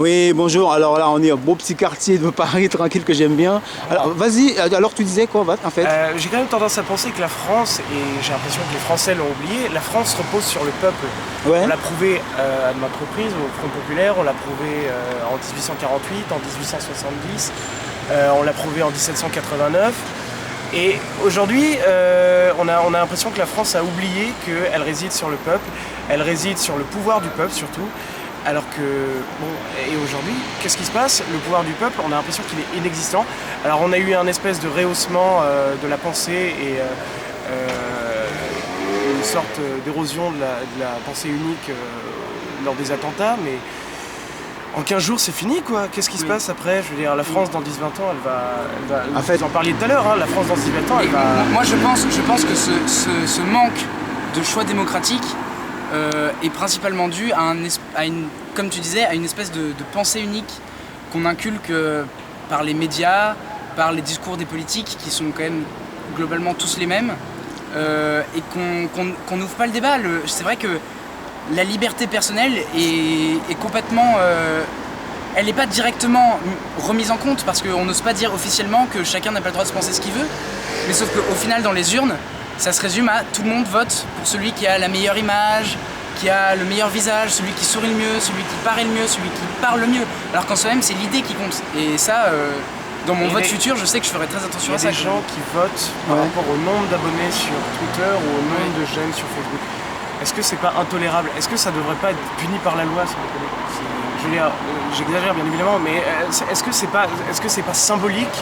Oui, bonjour. Alors là, on est au beau petit quartier de Paris, tranquille, que j'aime bien. Alors, vas-y. Alors, tu disais quoi, en fait? J'ai quand même tendance à penser que la France, et j'ai l'impression que les Français l'ont oublié, la France repose sur le peuple. Ouais. On l'a prouvé à maintes reprises au Front Populaire, on l'a prouvé en 1848, en 1870, on l'a prouvé en 1789. Et aujourd'hui, on a l'impression que la France a oublié qu'elle réside sur le peuple, elle réside sur le pouvoir du peuple surtout. Alors que, bon, et aujourd'hui, qu'est-ce qui se passe? Le pouvoir du peuple, on a l'impression qu'il est inexistant. Alors on a eu un espèce de rehaussement de la pensée et une sorte d'érosion de la pensée unique lors des attentats, mais en 15 jours c'est fini quoi. Qu'est-ce qui se passe après? Je veux dire, la France dans 10-20 ans, elle va En fait, vous en parliez tout à l'heure, hein, la France dans 10-20 ans, elle va... Moi je pense que ce manque de choix démocratique est principalement dû à une, comme tu disais, à une espèce de pensée unique qu'on inculque par les médias, par les discours des politiques qui sont quand même globalement tous les mêmes et qu'on n'ouvre pas le débat. C'est vrai que la liberté personnelle est complètement... elle n'est pas directement remise en compte parce qu'on n'ose pas dire officiellement que chacun n'a pas le droit de penser ce qu'il veut, mais sauf qu'au final dans les urnes, ça se résume à tout le monde vote pour celui qui a la meilleure image, qui a le meilleur visage, celui qui sourit le mieux, celui qui paraît le mieux, celui qui parle le mieux. Alors qu'en soi-même, c'est l'idée qui compte. Et ça, dans mon vote futur, je sais que je ferai très attention à ça. Il y a des gens qui votent par rapport au nombre d'abonnés sur Twitter ou au nombre de j'aime sur Facebook. Est-ce que c'est pas intolérable? Est-ce que ça devrait pas être puni par la loi? Je veux dire, j'exagère bien évidemment, mais est-ce que c'est pas symbolique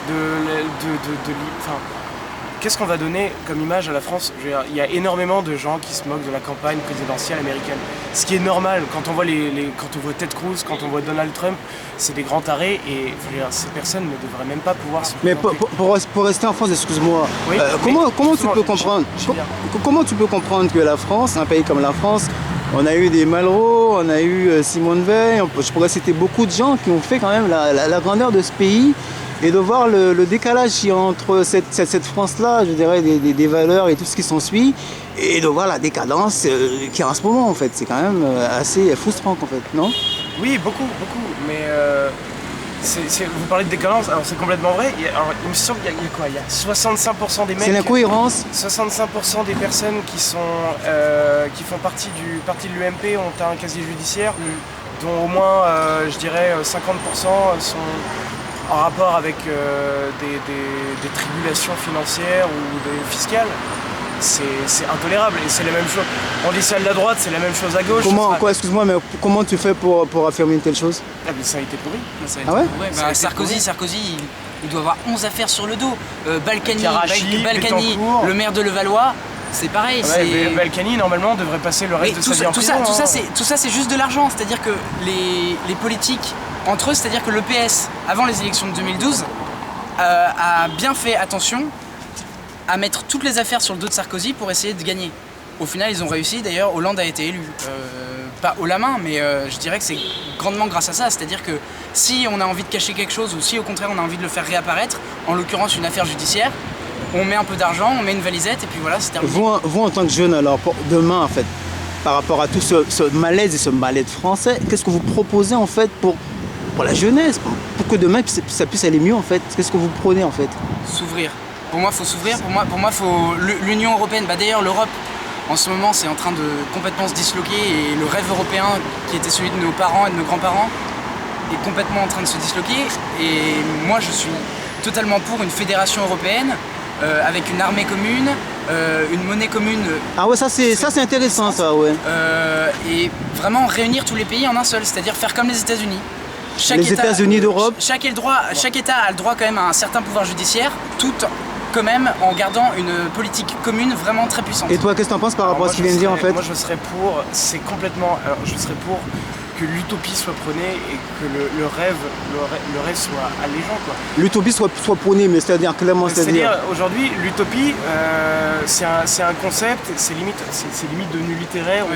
enfin, qu'est-ce qu'on va donner comme image à la France? Je veux dire, il y a énormément de gens qui se moquent de la campagne présidentielle américaine. Ce qui est normal, quand on voit quand on voit Ted Cruz, quand on voit Donald Trump, c'est des grands tarés et je veux dire, ces personnes ne devraient même pas pouvoir se Mais présenter. pour rester en France, excuse-moi, Oui, comment tu peux comprendre comment tu peux comprendre que la France, un pays comme la France, on a eu des Malraux, on a eu Simone Veil, je pourrais citer beaucoup de gens qui ont fait quand même la grandeur de ce pays. Et de voir le décalage qu'il y a entre cette France-là, je dirais, des valeurs et tout ce qui s'ensuit, et de voir la décadence qu'il y a en ce moment, en fait. C'est quand même assez frustrant, en fait, non? Oui, beaucoup, mais vous parlez de décadence, alors c'est complètement vrai. Il me semble qu'il y a quoi? Il y a 65% des mecs... C'est l'incohérence. 65% des personnes qui font partie du parti de l'UMP ont un casier judiciaire, dont au moins, je dirais, 50% sont en rapport avec des tribulations financières ou des fiscales. C'est intolérable et c'est la même chose. On dit ça de la droite, c'est la même chose à gauche. Excuse-moi, mais comment tu fais pour affirmer une telle chose? Ah mais ça a été pourri. Ah ouais? Bah, Sarkozy, il doit avoir 11 affaires sur le dos. Balkany, le maire de Levallois, c'est pareil. Balkany, normalement, devrait passer le reste de sa vie en prison. Tout ça, c'est juste de l'argent. C'est-à-dire que les politiques, entre eux, c'est-à-dire que le PS, avant les élections de 2012, a bien fait attention à mettre toutes les affaires sur le dos de Sarkozy pour essayer de gagner. Au final, ils ont réussi. D'ailleurs, Hollande a été élu. Pas haut la main, mais je dirais que c'est grandement grâce à ça. C'est-à-dire que si on a envie de cacher quelque chose ou si au contraire on a envie de le faire réapparaître, en l'occurrence une affaire judiciaire, on met un peu d'argent, on met une valisette et puis voilà, c'est terminé. Vous en tant que jeune, alors, pour demain, en fait, par rapport à tout ce malaise et ce mal-être français, qu'est-ce que vous proposez, en fait, pour la jeunesse, pour que demain ça puisse aller mieux, en fait? Qu'est-ce que vous prenez, en fait? S'ouvrir. Pour moi, il faut s'ouvrir. Pour moi, faut l'Union européenne. Bah, d'ailleurs, l'Europe, en ce moment, c'est en train de complètement se disloquer et le rêve européen, qui était celui de nos parents et de nos grands-parents, est complètement en train de se disloquer. Et moi, je suis totalement pour une fédération européenne avec une armée commune, une monnaie commune. Ah ouais, ça c'est intéressant, ça, ouais. Et vraiment réunir tous les pays en un seul, c'est-à-dire faire comme les États-Unis. Les États-Unis d'Europe. Chaque État a le droit quand même à un certain pouvoir judiciaire, tout quand même en gardant une politique commune vraiment très puissante. Et toi, qu'est-ce que tu en penses par rapport à ce qu'il vient de dire, en fait? Moi, je serais pour, je serais pour que l'utopie soit prônée et que le rêve soit allégeant, quoi. L'utopie soit prônée, mais c'est-à-dire clairement, c'est-à-dire aujourd'hui, l'utopie, c'est un concept, c'est limite devenu littéraire.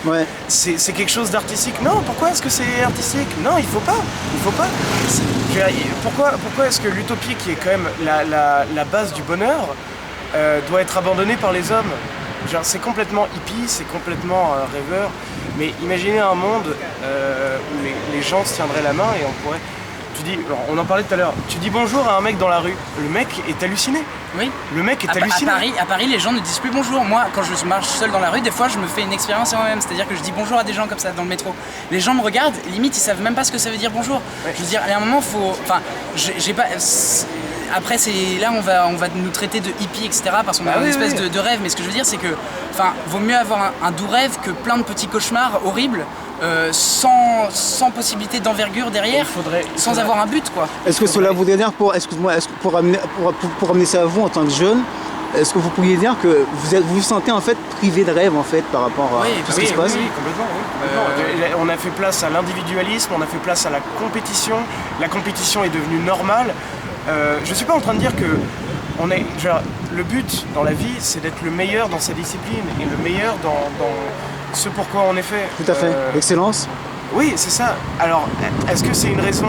Ouais. Ouais. C'est quelque chose d'artistique. Non, pourquoi est-ce que c'est artistique? Non, il faut pas. Pourquoi est-ce que l'utopie, qui est quand même la base du bonheur, doit être abandonnée par les hommes? Genre, c'est complètement hippie, c'est complètement rêveur. Mais imaginez un monde où les gens se tiendraient la main et on pourrait... On en parlait tout à l'heure, tu dis bonjour à un mec dans la rue, le mec est halluciné. Oui. Le mec est halluciné. À Paris, les gens ne disent plus bonjour. Moi, quand je marche seul dans la rue, des fois, je me fais une expérience à moi-même. C'est-à-dire que je dis bonjour à des gens comme ça dans le métro. Les gens me regardent, limite, ils savent même pas ce que ça veut dire bonjour. Ouais. Je veux dire, à un moment, faut... Enfin, j'ai pas... Après, là, on va nous traiter de hippie, etc. parce qu'on a une espèce de rêve. Mais ce que je veux dire, c'est que, enfin, vaut mieux avoir un doux rêve que plein de petits cauchemars horribles. Sans possibilité d'envergure derrière, sans avoir un but, quoi. Est-ce que cela voudrait dire, pour amener ça à vous en tant que jeune, est-ce que vous pourriez dire que vous vous sentez en fait privé de rêve en fait par rapport à tout ce qui se passe? Oui, complètement. On a fait place à l'individualisme, on a fait place à la compétition. La compétition est devenue normale. Je suis pas en train de dire que le but dans la vie, c'est d'être le meilleur dans sa discipline et le meilleur dans ce pourquoi on est fait. Tout à fait. L'excellence. Oui, c'est ça. Alors, est-ce que c'est une raison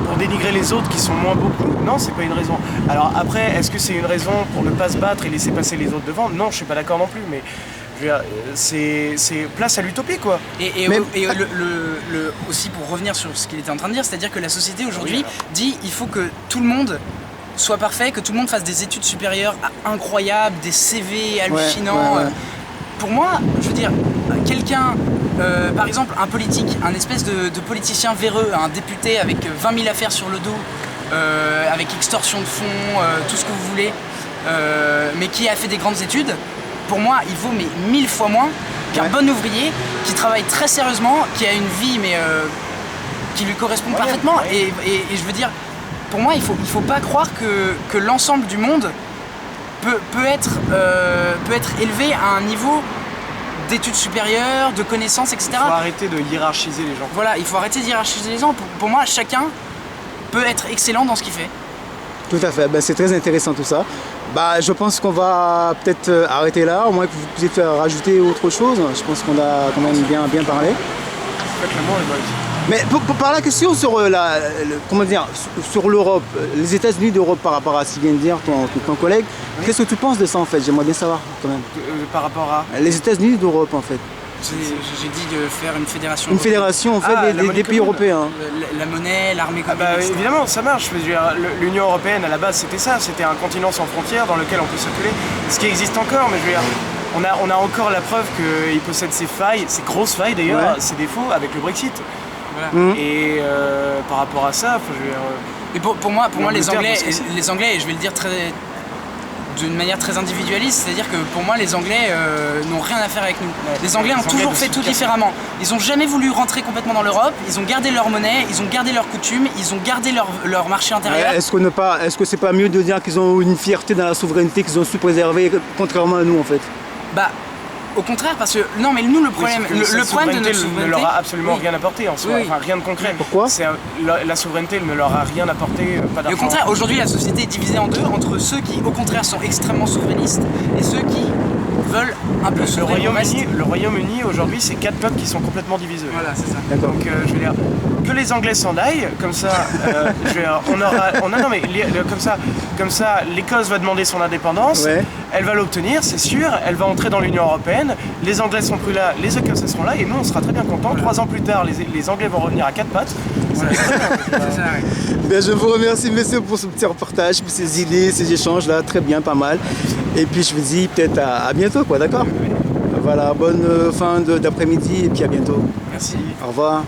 pour dénigrer les autres qui sont moins beaux que nous? Non, c'est pas une raison. Alors après, est-ce que c'est une raison pour ne pas se battre et laisser passer les autres devant? Non, je suis pas d'accord non plus, mais c'est place à l'utopie, quoi. Aussi pour revenir sur ce qu'il était en train de dire, c'est-à-dire que la société aujourd'hui dit il faut que tout le monde soit parfait, que tout le monde fasse des études supérieures incroyables, des CV hallucinants. Pour moi, je veux dire, quelqu'un, par exemple un politique, un espèce de politicien véreux, un député avec 20 000 affaires sur le dos, avec extorsion de fonds, tout ce que vous voulez, mais qui a fait des grandes études, pour moi il vaut 1000 fois moins qu'un bon ouvrier qui travaille très sérieusement, qui a une vie mais qui lui correspond parfaitement. Et je veux dire, pour moi il faut pas croire que l'ensemble du monde peut être élevé à un niveau d'études supérieures, de connaissances, etc. Il faut arrêter de hiérarchiser les gens. Voilà, il faut arrêter de hiérarchiser les gens. Pour moi, chacun peut être excellent dans ce qu'il fait. Tout à fait, c'est très intéressant tout ça. Je pense qu'on va peut-être arrêter là, au moins que vous puissiez rajouter autre chose. Je pense qu'on a quand même bien parlé. Mais par la question sur sur l'Europe, les États-Unis d'Europe par rapport à ce qu'il vient de dire ton collègue, qu'est-ce que tu penses de ça en fait? J'aimerais bien savoir quand même. Par rapport à les États-Unis d'Europe en fait. J'ai dit de faire une fédération. Une fédération en fait des pays européens. La monnaie, l'armée commune. Évidemment, ça marche. L'Union européenne à la base c'était ça, c'était un continent sans frontières dans lequel on peut circuler. Ce qui existe encore, mais je veux dire. On a encore la preuve qu'il possède ses failles, ses grosses failles d'ailleurs, ses défauts avec le Brexit. Voilà. Et par rapport à ça, et pour moi les Anglais, et je vais le dire d'une manière très individualiste, c'est-à-dire que pour moi les Anglais n'ont rien à faire avec nous. Les Anglais ont toujours fait tout différemment. Ils n'ont jamais voulu rentrer complètement dans l'Europe, ils ont gardé leur monnaie, ils ont gardé leurs coutumes, ils ont gardé leur marché intérieur. Est-ce que c'est pas mieux de dire qu'ils ont une fierté dans la souveraineté qu'ils ont su préserver, contrairement à nous en fait? Au contraire, parce que non, mais nous le problème, le problème de notre souveraineté ne leur a absolument rien apporté en soi, enfin rien de concret. Pourquoi? La souveraineté ne leur a rien apporté, pas d'argent. Et au contraire, aujourd'hui la société est divisée en deux entre ceux qui au contraire sont extrêmement souverainistes et ceux qui veulent un peu le Royaume-Uni aujourd'hui c'est 4 peuples qui sont complètement divisés. Voilà, c'est ça. Donc je veux dire que les Anglais s'en aillent, comme ça comme ça l'Écosse va demander son indépendance, elle va l'obtenir, c'est sûr, elle va entrer dans l'Union européenne, les Anglais sont plus là, les Écossais seront là et nous on sera très bien contents. 3 ans plus tard, les Anglais vont revenir à 4 pattes. Je vous remercie monsieur pour ce petit reportage, pour ces idées, ces échanges là, très bien, pas mal. Et puis je vous dis peut-être à bientôt quoi, d'accord? Voilà, bonne fin d'après-midi et puis à bientôt. Merci. Au revoir.